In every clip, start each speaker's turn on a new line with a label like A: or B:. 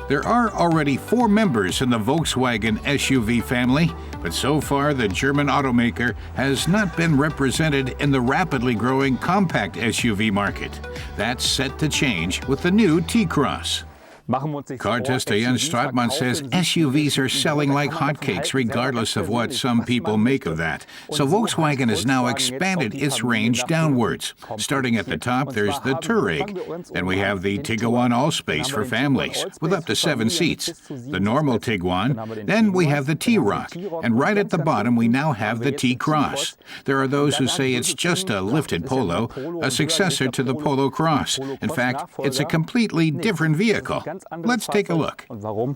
A: There are already 4 members in the Volkswagen SUV family, but so far the German automaker has not been represented in the rapidly growing compact SUV market. That's set to change with the new T-Cross. Car tester Jens Stratmann says SUVs are selling like hotcakes regardless of what some people make of that. So Volkswagen has now expanded its range downwards. Starting at the top, there's the Touareg. Then we have the Tiguan Allspace for families, with up to 7 seats. The normal Tiguan. Then we have the T-Roc. And right at the bottom, we now have the T-Cross. There are those who say it's just a lifted Polo, a successor to the Polo Cross. In fact, it's a completely different vehicle. Let's take a look. Although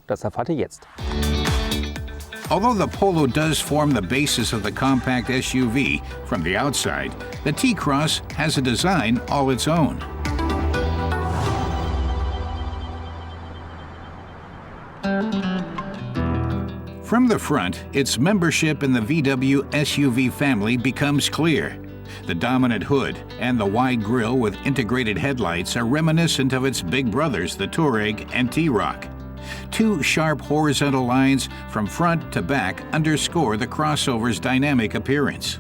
A: the Polo does form the basis of the compact SUV, from the outside, the T-Cross has a design all its own. From the front, its membership in the VW SUV family becomes clear. The dominant hood and the wide grille with integrated headlights are reminiscent of its big brothers, the Touareg and T-Roc. 2 sharp horizontal lines from front to back underscore the crossover's dynamic appearance.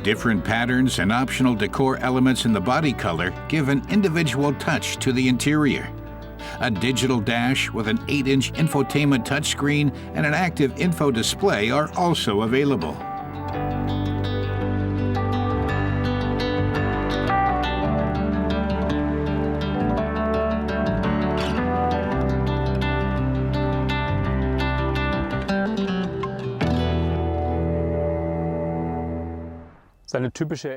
A: Different patterns and optional decor elements in the body color give an individual touch to the interior. A digital dash with an 8-inch infotainment touchscreen and an active info display are also available.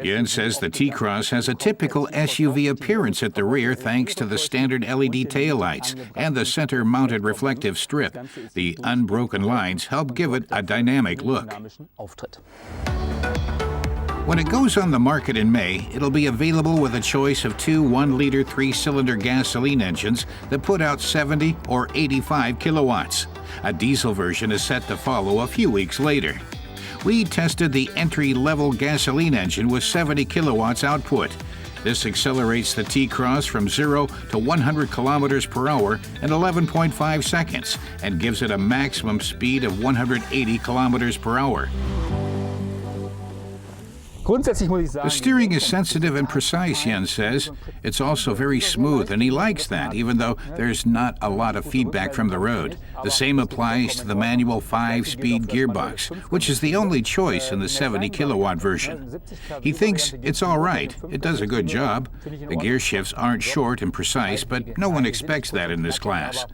A: Jens says the T-Cross has a typical SUV appearance at the rear thanks to the standard LED taillights and the center-mounted reflective strip. The unbroken lines help give it a dynamic look. When it goes on the market in May, it'll be available with a choice of 2 1-liter 3-cylinder gasoline engines that put out 70 or 85 kilowatts. A diesel version is set to follow a few weeks later. We tested the entry-level gasoline engine with 70 kilowatts output. This accelerates the T-Cross from 0 to 100 kilometers per hour in 11.5 seconds and gives it a maximum speed of 180 kilometers per hour. The steering is sensitive and precise, Jens says. It's also very smooth, and he likes that, even though there's not a lot of feedback from the road. The same applies to the manual 5-speed gearbox, which is the only choice in the 70-kilowatt version. He thinks it's all right. It does a good job. The gear shifts aren't short and precise, but no one expects that in this class.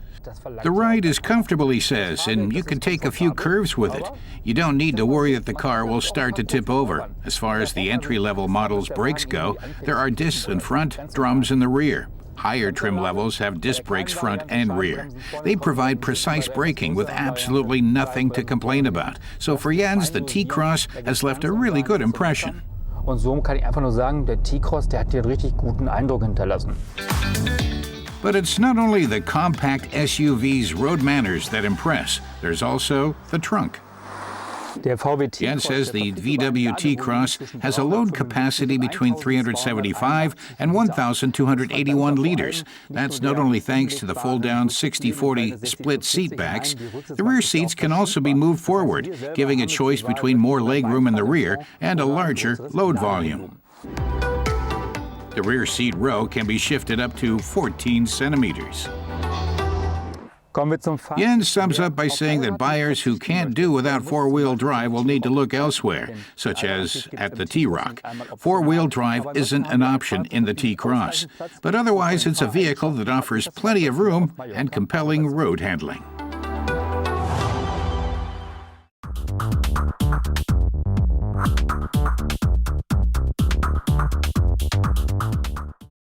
A: The ride is comfortable, he says, and you can take a few curves with it. You don't need to worry that the car will start to tip over. As far as the entry-level model's brakes go, there are discs in front, drums in the rear. Higher trim levels have disc brakes front and rear. They provide precise braking with absolutely nothing to complain about. So for Jens, the T-Cross has left a really good impression.
B: Und so kann ich einfach nur sagen, der T-Cross, der hat hier einen richtig guten Eindruck hinterlassen.
A: But it's not only the compact SUV's road manners that impress. There's also the trunk. Jens says the VW T-Cross has a load capacity between 375 and 1,281 liters. That's not only thanks to the fold-down 60/40 split seat backs. The rear seats can also be moved forward, giving a choice between more legroom in the rear and a larger load volume. The rear seat row can be shifted up to 14 centimeters. Jens sums up by saying that buyers who can't do without four-wheel drive will need to look elsewhere, such as at the T-Roc. Four-wheel drive isn't an option in the T-Cross, but otherwise it's a vehicle that offers plenty of room and compelling road handling.